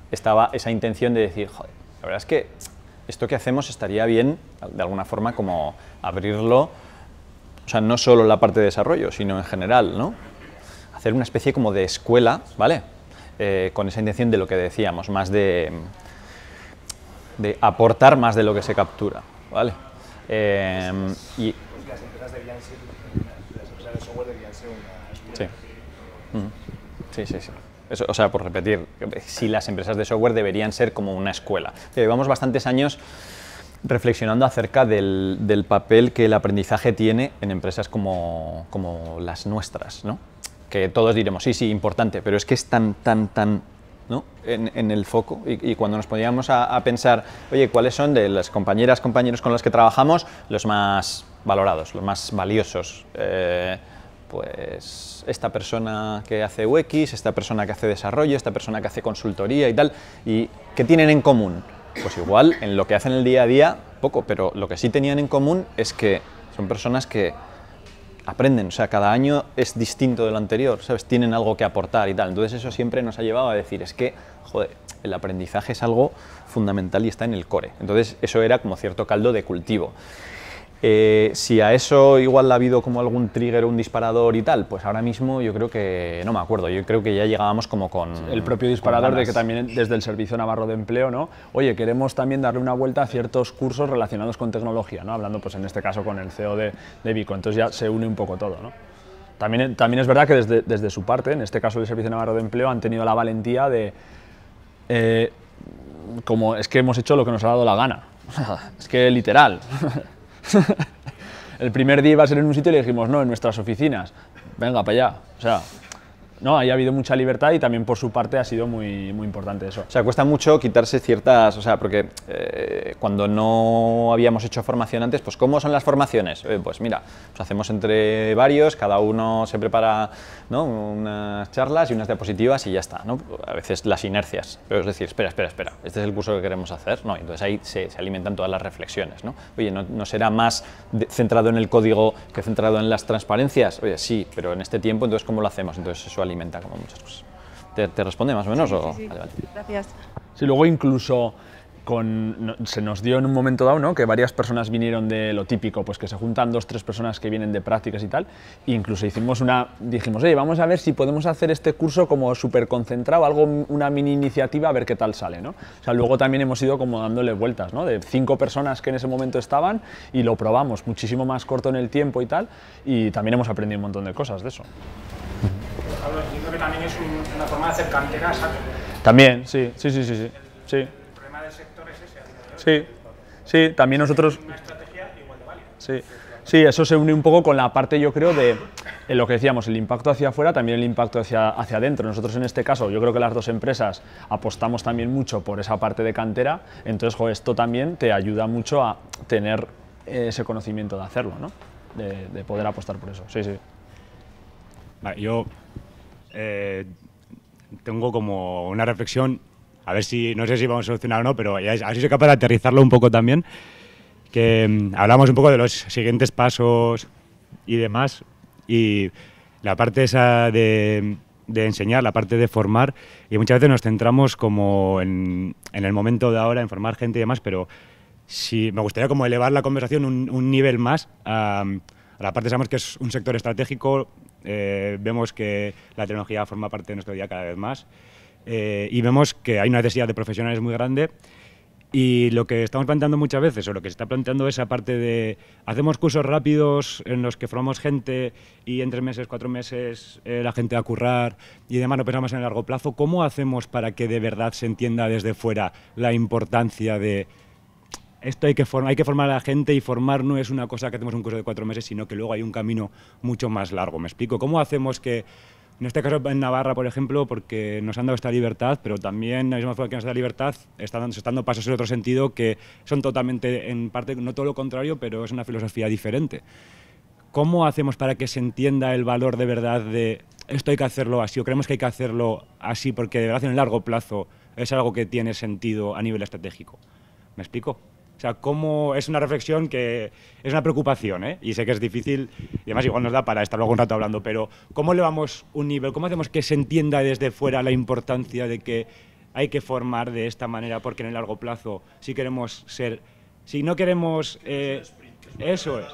Speaker 2: estaba esa intención de decir, joder, la verdad es que esto que hacemos estaría bien, de alguna forma, como abrirlo. O sea, no solo la parte de desarrollo, sino en general, ¿no? Hacer una especie como de escuela, ¿vale? Con esa intención de lo que decíamos, más de aportar más de lo que se captura, ¿vale? Y
Speaker 5: las empresas deberían ser, las empresas de software deberían ser una escuela.
Speaker 2: Sí. Sí. Eso, o sea, por repetir, si las empresas de software deberían ser como una escuela. Llevamos bastantes años reflexionando acerca del papel que el aprendizaje tiene en empresas como las nuestras, ¿no? Que todos diremos, sí, importante, pero es que es tan, ¿no? en el foco, y cuando nos poníamos a pensar, oye, ¿cuáles son de las compañeros con las que trabajamos los más valorados, los más valiosos? Pues esta persona que hace UX, esta persona que hace desarrollo, esta persona que hace consultoría y tal, ¿y qué tienen en común? Pues igual, en lo que hacen el día a día, poco, pero lo que sí tenían en común es que son personas que aprenden, o sea, cada año es distinto de lo anterior, ¿sabes? Tienen algo que aportar y tal. Entonces eso siempre nos ha llevado a decir, es que, joder, el aprendizaje es algo fundamental y está en el core. Entonces eso era como cierto caldo de cultivo. Si a eso igual ha habido como algún trigger o un disparador y tal, pues ahora mismo yo creo que, no me acuerdo, yo creo que ya llegábamos como con...
Speaker 1: El propio disparador de que también desde el Servicio Navarro de Empleo, ¿no? Oye, queremos también darle una vuelta a ciertos cursos relacionados con tecnología, ¿no? Hablando pues en este caso con el CEO de Vico, entonces ya se une un poco todo, ¿no? También es verdad que desde su parte, en este caso el Servicio Navarro de Empleo, han tenido la valentía de... como es que hemos hecho lo que nos ha dado la gana, es que literal. El primer día iba a ser en un sitio y le dijimos, no, en nuestras oficinas, venga para allá. O sea, no, ahí ha habido mucha libertad y también por su parte ha sido muy importante eso.
Speaker 2: O sea, cuesta mucho quitarse ciertas, o sea, porque cuando no habíamos hecho formación antes, pues ¿cómo son las formaciones? Pues mira, pues hacemos entre varios, cada uno se prepara, ¿no? Unas charlas y unas diapositivas y ya está, ¿no? A veces las inercias, pero es decir, espera, este es el curso que queremos hacer, ¿no? Entonces ahí se alimentan todas las reflexiones, ¿no? Oye, ¿no será más centrado en el código que centrado en las transparencias? Oye, sí, pero en este tiempo, entonces ¿cómo lo hacemos? Entonces eso alimenta como muchas cosas. ¿Te responde más o menos?
Speaker 4: Sí.
Speaker 2: Vale.
Speaker 4: Gracias.
Speaker 1: Sí, luego incluso se nos dio en un momento dado, ¿no? Que varias personas vinieron de lo típico, pues que se juntan 2 o 3 personas que vienen de prácticas y tal, e incluso dijimos, oye, vamos a ver si podemos hacer este curso como súper concentrado, una mini iniciativa, a ver qué tal sale, ¿no? O sea, luego también hemos ido como dándole vueltas, ¿no? De 5 personas que en ese momento estaban y lo probamos muchísimo más corto en el tiempo y tal, y también hemos aprendido un montón de cosas de eso.
Speaker 5: Pablo, entiendo que también es una forma de hacer cantera, ¿sabes?
Speaker 1: También, sí.
Speaker 5: El problema del sector es ese, a día de hoy.
Speaker 1: Sí, también nosotros...
Speaker 5: Una estrategia igual de válida.
Speaker 1: Sí, eso se une un poco con la parte, yo creo, de lo que decíamos, el impacto hacia afuera, también el impacto hacia adentro. Nosotros en este caso, yo creo que las 2 empresas apostamos también mucho por esa parte de cantera, entonces, esto también te ayuda mucho a tener ese conocimiento de hacerlo, ¿no? de poder apostar por eso. Sí, sí.
Speaker 6: Vale, yo tengo como una reflexión, a ver si, no sé si vamos a solucionar o no, pero a ver si soy capaz de aterrizarlo un poco también, que hablamos un poco de los siguientes pasos y demás, y la parte esa de enseñar, la parte de formar, y muchas veces nos centramos como en el momento de ahora, en formar gente y demás, pero sí, me gustaría como elevar la conversación un nivel más a la parte, sabemos que es un sector estratégico, vemos que la tecnología forma parte de nuestro día cada vez más, y vemos que hay una necesidad de profesionales muy grande, y lo que estamos planteando muchas veces, o lo que se está planteando es aparte de hacemos cursos rápidos en los que formamos gente y en 3 meses, 4 meses la gente va a currar y demás, no pensamos en el largo plazo. ¿Cómo hacemos para que de verdad se entienda desde fuera la importancia de esto? Hay que formar a la gente, y formar no es una cosa que hacemos un curso de 4 meses, sino que luego hay un camino mucho más largo. ¿Me explico? ¿Cómo hacemos que, en este caso en Navarra, por ejemplo, porque nos han dado esta libertad, pero también, la misma forma que nos da libertad, se están dando pasos en otro sentido que son totalmente, en parte, no todo lo contrario, pero es una filosofía diferente? ¿Cómo hacemos para que se entienda el valor de verdad de esto hay que hacerlo así, o creemos que hay que hacerlo así porque de verdad en el largo plazo es algo que tiene sentido a nivel estratégico? ¿Me explico? O sea, cómo es una reflexión que es una preocupación, ¿eh? Y sé que es difícil, y además igual nos da para estar luego un rato hablando, pero ¿cómo elevamos un nivel? ¿Cómo hacemos que se entienda desde fuera la importancia de que hay que formar de esta manera? Porque en el largo plazo, si queremos ser, si no queremos, eso es,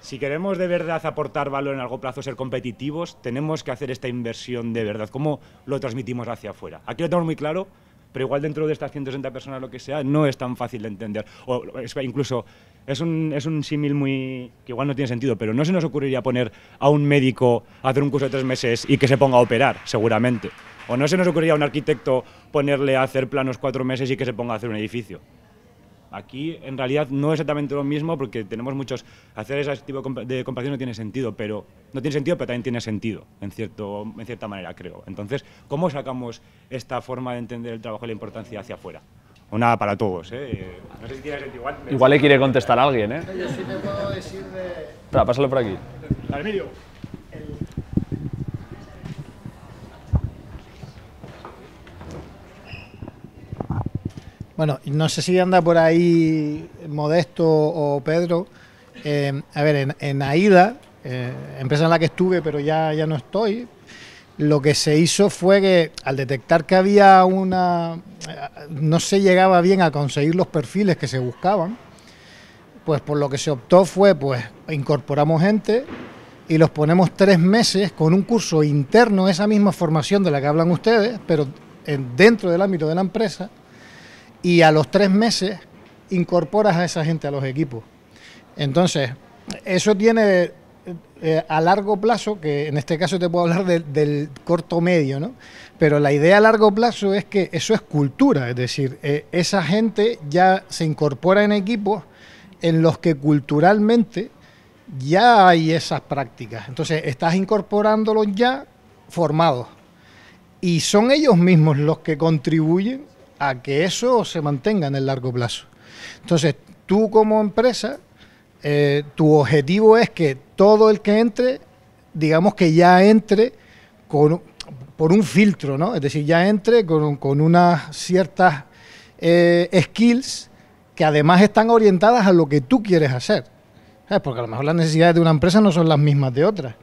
Speaker 6: si queremos de verdad aportar valor en el largo plazo, ser competitivos, tenemos que hacer esta inversión de verdad. ¿Cómo lo transmitimos hacia afuera? Aquí lo tenemos muy claro, pero igual dentro de estas 160 personas, lo que sea, no es tan fácil de entender. O incluso es un símil muy que igual no tiene sentido, pero no se nos ocurriría poner a un médico a hacer un curso de 3 meses y que se ponga a operar, seguramente. O no se nos ocurriría a un arquitecto ponerle a hacer planos 4 meses y que se ponga a hacer un edificio. Aquí, en realidad, no es exactamente lo mismo, porque tenemos muchos... Hacer ese tipo de comparación no tiene sentido, pero también tiene sentido, en cierta manera, creo. Entonces, ¿cómo sacamos esta forma de entender el trabajo y la importancia hacia afuera? Una para todos, ¿eh? No sé si tiene sentido.
Speaker 1: Igual le quiere contestar a alguien, ¿eh?
Speaker 5: Yo sí te puedo decir de...
Speaker 1: Espera, pásalo por aquí.
Speaker 6: Al medio.
Speaker 5: Bueno, no sé si anda por ahí Modesto o Pedro. A ver, en AIDA, empresa en la que estuve, pero ya no estoy, lo que se hizo fue que al detectar que había no se llegaba bien a conseguir los perfiles que se buscaban, pues por lo que se optó fue, pues incorporamos gente y los ponemos 3 meses con un curso interno, esa misma formación de la que hablan ustedes, pero dentro del ámbito de la empresa. Y a los 3 meses incorporas a esa gente a los equipos. Entonces, eso tiene a largo plazo, que en este caso te puedo hablar del corto medio, ¿no? Pero la idea a largo plazo es que eso es cultura, es decir, esa gente ya se incorpora en equipos en los que culturalmente ya hay esas prácticas. Entonces, estás incorporándolos ya formados. Y son ellos mismos los que contribuyen a que eso se mantenga en el largo plazo. Entonces, tú como empresa, tu objetivo es que todo el que entre, digamos que ya entre por un filtro, ¿no? Es decir, ya entre con unas ciertas skills que además están orientadas a lo que tú quieres hacer. ¿Sabes? Porque a lo mejor las necesidades de una empresa no son las mismas de otras.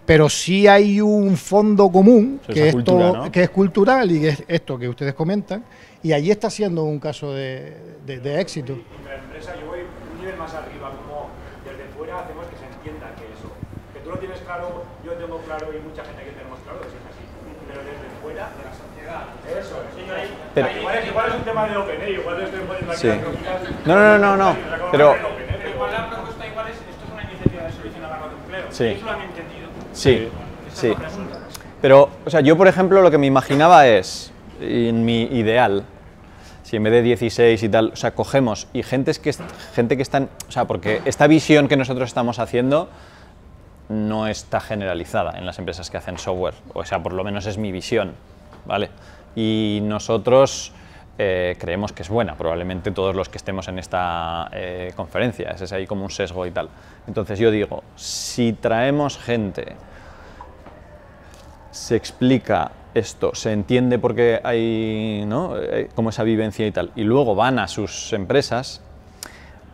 Speaker 5: Pero sí hay un fondo común, que es, cultura, ¿no? Que es cultural y que es esto que ustedes comentan, y allí está siendo un caso de éxito.
Speaker 6: En la empresa yo voy un nivel más arriba, como desde fuera hacemos que se entienda que eso, que tú lo tienes claro, yo tengo claro y mucha gente que tenemos claro que es así, pero desde fuera de la sociedad, eso es. Pero, igual es un tema de Open, igual estoy poniendo aquí
Speaker 2: sí. No, pero...
Speaker 3: Igual la propuesta igual es, esto es una iniciativa de solución a largo de empleo,
Speaker 2: sí.
Speaker 3: ¿eso lo han entendido?
Speaker 2: Sí. Pero, o sea, yo por ejemplo lo que me imaginaba es, en mi ideal, si en vez de 16 y tal, o sea, cogemos y gente que están, o sea, porque esta visión que nosotros estamos haciendo no está generalizada en las empresas que hacen software, o sea, por lo menos es mi visión, ¿vale? Y nosotros creemos que es buena, probablemente todos los que estemos en esta conferencia, ese es ahí como un sesgo y tal. Entonces yo digo, si traemos gente, se explica esto, se entiende por qué hay, ¿no?, como esa vivencia y tal, y luego van a sus empresas,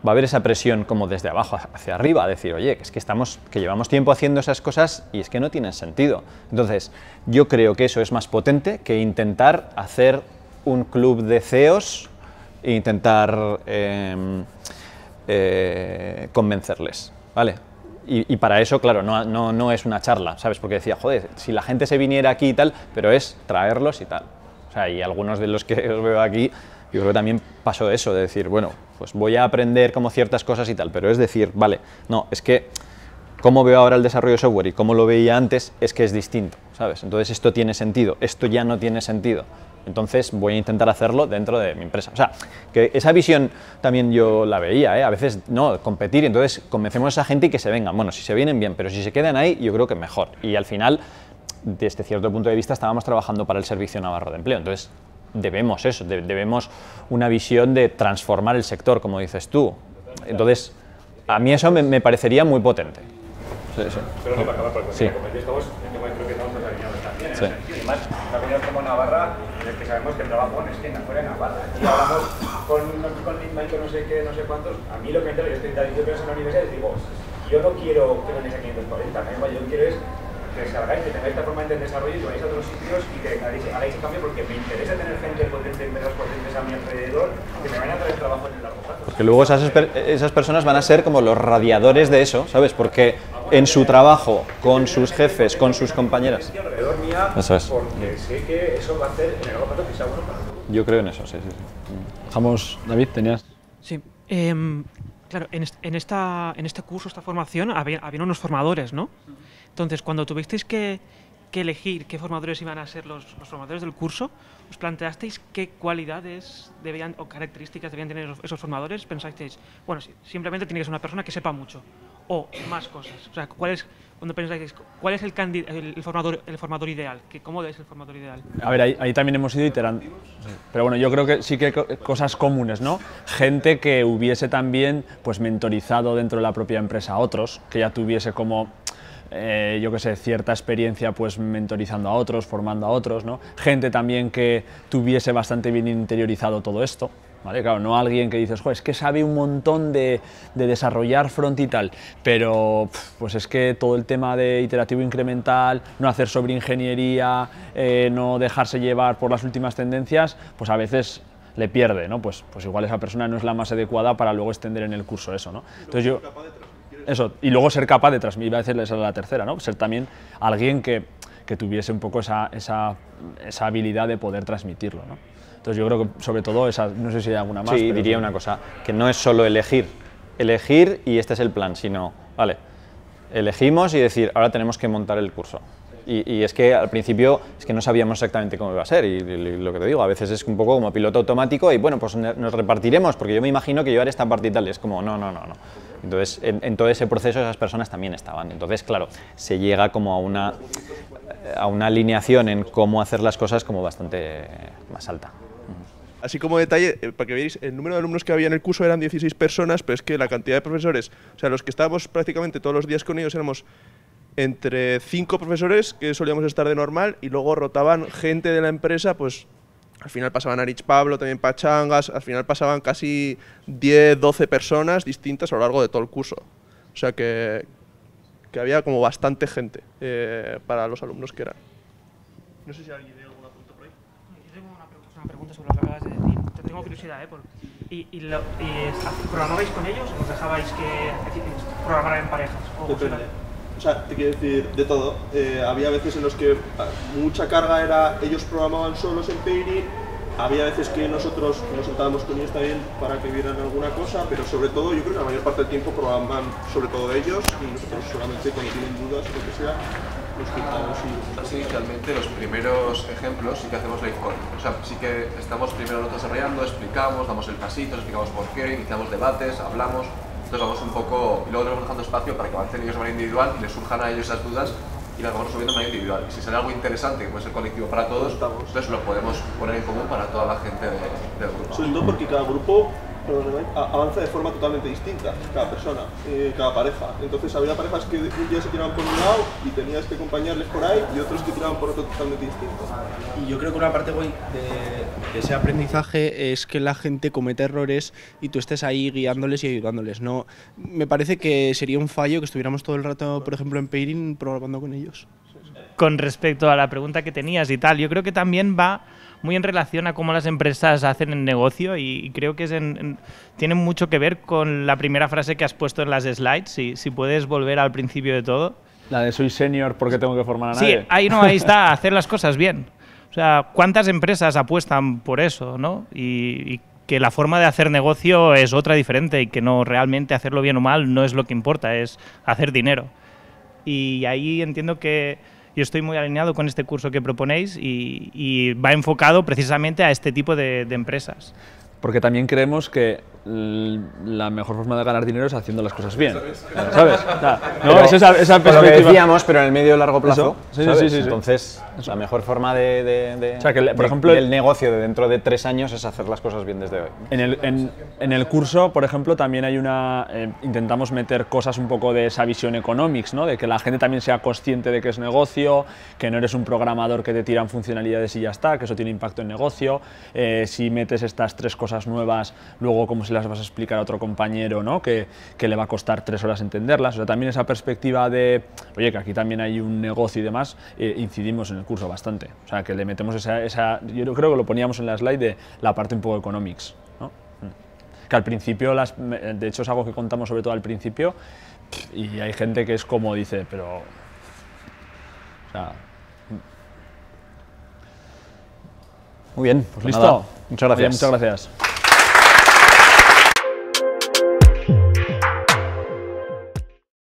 Speaker 2: va a haber esa presión como desde abajo hacia arriba, a decir, oye, que llevamos tiempo haciendo esas cosas y es que no tienen sentido. Entonces, yo creo que eso es más potente que intentar hacer un club de CEOs e intentar convencerles, ¿vale? Y para eso, claro, no es una charla, ¿sabes? Porque decía, joder, si la gente se viniera aquí y tal, pero es traerlos y tal. O sea, y algunos de los que os veo aquí, yo creo que también pasó eso, de decir, bueno, pues voy a aprender como ciertas cosas y tal, pero es decir, vale, no, es que cómo veo ahora el desarrollo de software y cómo lo veía antes es que es distinto, ¿sabes? Entonces esto tiene sentido, esto ya no tiene sentido. Entonces voy a intentar hacerlo dentro de mi empresa. O sea, que esa visión también yo la veía, ¿eh? A veces, no, competir, y entonces convencemos a esa gente y que se vengan. Bueno, si se vienen bien, pero si se quedan ahí, yo creo que mejor. Y al final, desde cierto punto de vista, estábamos trabajando para el Servicio Navarro de Empleo. Entonces, debemos eso, debemos una visión de transformar el sector, como dices tú. Entonces, a mí eso me parecería muy potente. Sí, sí.
Speaker 7: Pero para acabar, porque
Speaker 2: sí.
Speaker 7: estamos, creo que estamos alineados también.
Speaker 2: Sí.
Speaker 7: Y además, una comunidad como Navarra, en el que sabemos que el trabajo en esquina, fuera de Navarra. Y hablamos con Litman, con no sé qué, no sé cuántos. A mí lo que me interesa, yo estoy en la universidad y digo, yo no quiero que vengáis a 540, yo quiero es que salgáis, que tengáis esta forma de desarrollo y que vais a otros sitios y que hagáis el cambio, porque me interesa tener gente potente, empresas potentes a mi alrededor, que me vayan a traer trabajo en el largo plazo.
Speaker 2: Porque luego esas personas van a ser como los radiadores de eso, ¿sabes? Porque en su trabajo, con sus jefes, con sus compañeras.
Speaker 7: Alrededor mía,
Speaker 2: eso es.
Speaker 7: Porque sé que eso va a hacer en el largo plazo que sea bueno para todos.
Speaker 2: Yo creo en eso, sí.
Speaker 1: Dejamos, David, tenías...
Speaker 8: Sí. Claro, en este curso, esta formación, había unos formadores, ¿no? Entonces, cuando tuvisteis que elegir qué formadores iban a ser los formadores del curso, ¿os planteasteis qué cualidades debían o características debían tener esos formadores? ¿Pensasteis, bueno, simplemente tiene que ser una persona que sepa mucho o más cosas? O sea, ¿cuál es el formador ideal? ¿Cómo es el formador ideal?
Speaker 1: A ver, ahí también hemos ido iterando. Pero bueno, yo creo que sí que cosas comunes, ¿no? Gente que hubiese también pues mentorizado dentro de la propia empresa a otros, que ya tuviese como... yo qué sé, cierta experiencia pues mentorizando a otros, formando a otros, ¿no? Gente también que tuviese bastante bien interiorizado todo esto, ¿vale? Claro, no alguien que dices, joder, es que sabe un montón de desarrollar front y tal, pero pues es que todo el tema de iterativo incremental, no hacer sobreingeniería, no dejarse llevar por las últimas tendencias, pues a veces le pierde, ¿no? Pues igual esa persona no es la más adecuada para luego extender en el curso eso, ¿no? Entonces yo... Eso, y luego ser capaz de transmitir, iba a decirle esa la tercera, ¿no? Ser también alguien que tuviese un poco esa habilidad de poder transmitirlo, ¿no? Entonces yo creo que sobre todo esa, no sé si hay alguna más.
Speaker 2: Sí, diría una cosa, que no es solo elegir y este es el plan, sino, vale, elegimos y decir, ahora tenemos que montar el curso. Y es que al principio es que no sabíamos exactamente cómo iba a ser y lo que te digo, a veces es un poco como piloto automático y bueno, pues nos repartiremos, porque yo me imagino que llevar esta parte y tal, y es como no. Entonces, en todo ese proceso esas personas también estaban. Entonces, claro, se llega como a una alineación en cómo hacer las cosas como bastante más alta.
Speaker 9: Así como detalle, para que veáis, el número de alumnos que había en el curso eran 16 personas, pero es que la cantidad de profesores, o sea, los que estábamos prácticamente todos los días con ellos éramos entre 5 profesores que solíamos estar de normal y luego rotaban gente de la empresa, pues al final pasaban Arich Pablo, también Pachangas, al final pasaban casi 10, 12 personas distintas a lo largo de todo el curso. O sea que había como bastante gente para los alumnos que eran. No sé si alguien tiene alguna pregunta por ahí.
Speaker 8: Yo tengo una pregunta sobre lo que acabas de decir. Tengo curiosidad, ¿programabais con ellos o os dejabais que programaran en parejas?
Speaker 9: Depende. O sea, te quiero decir de todo. Había veces en los que mucha carga era ellos programaban solos en Pairing, había veces que nosotros nos sentábamos con ellos también para que vieran alguna cosa, pero sobre todo yo creo que la mayor parte del tiempo programan sobre todo ellos y nosotros solamente cuando tienen dudas o lo que sea los quitamos y...
Speaker 10: Así inicialmente los primeros ejemplos sí que hacemos live coding. O sea, sí que estamos primero nosotros desarrollando, explicamos, damos el pasito, explicamos por qué, iniciamos debates, hablamos. Entonces vamos un poco, y luego tenemos dejando espacio para que avancen ellos de manera individual y les surjan a ellos esas dudas y las vamos resolviendo de manera individual. Y si sale algo interesante, que puede ser colectivo para todos, entonces lo podemos poner en común para toda la gente del grupo.
Speaker 9: Sobre todo porque cada grupo avanza de forma totalmente distinta, cada persona, cada pareja. Entonces había parejas que un día se tiraban por un lado y tenías que acompañarles por ahí, y otros que tiraban por otro totalmente distinto.
Speaker 11: Y yo creo que una parte guay de ese aprendizaje es que la gente cometa errores y tú estés ahí guiándoles y ayudándoles. No, me parece que sería un fallo que estuviéramos todo el rato, por ejemplo, en Pairing programando con ellos.
Speaker 3: Con respecto a la pregunta que tenías y tal, yo creo que también va muy en relación a cómo las empresas hacen el negocio, y creo que tiene mucho que ver con la primera frase que has puesto en las slides, si puedes volver al principio de todo.
Speaker 1: La de soy senior porque tengo que formar a nadie.
Speaker 3: Sí, ahí está, hacer las cosas bien. O sea, ¿cuántas empresas apuestan por eso, no? Y que la forma de hacer negocio es otra diferente, y que no realmente hacerlo bien o mal no es lo que importa, es hacer dinero. Y ahí entiendo que yo estoy muy alineado con este curso que proponéis, y va enfocado precisamente a este tipo de empresas.
Speaker 1: Porque también creemos que la mejor forma de ganar dinero es haciendo las cosas bien, ¿sabes? O sea, no, es esa perspectiva.
Speaker 2: Lo que decíamos, pero en el medio y largo plazo,
Speaker 1: sí,
Speaker 2: ¿sabes?
Speaker 1: Sí.
Speaker 2: Entonces, la mejor forma o sea, que
Speaker 1: por ejemplo,
Speaker 2: el negocio de dentro de 3 años es hacer las cosas bien desde hoy.
Speaker 1: En el curso, por ejemplo, también hay intentamos meter cosas un poco de esa visión economics, ¿no? De que la gente también sea consciente de que es negocio, que no eres un programador que te tiran funcionalidades y ya está, que eso tiene impacto en negocio. Si metes estas 3 cosas nuevas, luego cómo se las vas a explicar a otro compañero, ¿no? Que le va a costar 3 horas entenderlas. O sea, también esa perspectiva de, oye, que aquí también hay un negocio y demás, incidimos en el curso bastante. O sea, que le metemos yo creo que lo poníamos en la slide de la parte un poco economics, ¿no? Que al principio, de hecho es algo que contamos sobre todo al principio, y hay gente que es como dice, pero... O sea,
Speaker 2: muy bien,
Speaker 1: pues listo.
Speaker 2: Nada. Muchas gracias.
Speaker 1: Oye, muchas gracias.